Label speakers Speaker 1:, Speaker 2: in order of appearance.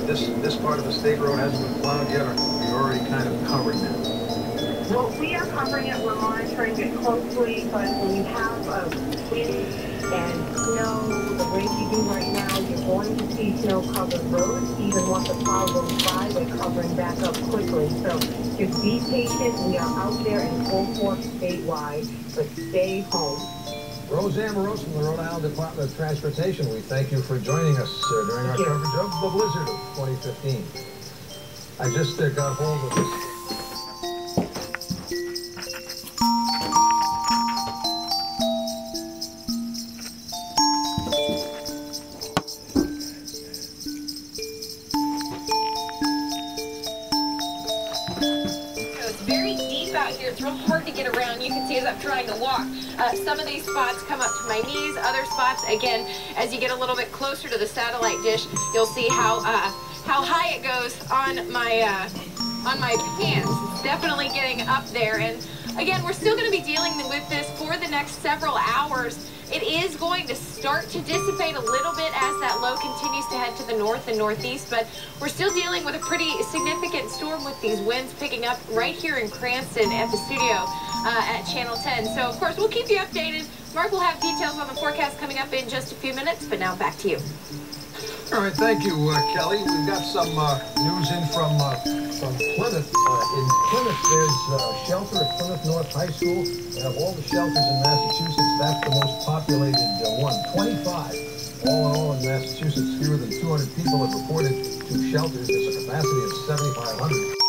Speaker 1: this part of the state road hasn't been plowed yet, or you're already kind of covering that?
Speaker 2: Well, we are covering it. We're monitoring it closely, but when you have wind and snow, the way we do right now, you're going to see snow-covered roads. Even once the plow goes by, we're covering back up quickly. So just be patient. We are out there in full force statewide, but stay home.
Speaker 1: Rose Amorose from the Rhode Island Department of Transportation, we thank you for joining us during our coverage of the blizzard of 2015. I just got hold of this.
Speaker 3: It's very deep out here. It's real hard to get around. You can see as I'm trying to walk. Some of these spots come up to my knees. Other spots, again, as you get a little bit closer to the satellite dish, you'll see how high it goes on my pants. It's definitely getting up there. And again, we're still going to be dealing with this for the next several hours. It is going to start to dissipate a little bit as that low continues to head to the north and northeast, but we're still dealing with a pretty significant storm with these winds picking up right here in Cranston at the studio at Channel 10. So, of course, we'll keep you updated. Mark will have details on the forecast coming up in just a few minutes, but now back to you.
Speaker 1: All right, thank you, Kelly. We've got some news in from Plymouth. In Plymouth, there's a shelter at Plymouth North High School. They have all the shelters in Massachusetts. That's the most populated one. 25 all in Massachusetts. Fewer than 200 people have reported to shelters. There's a capacity of 7,500.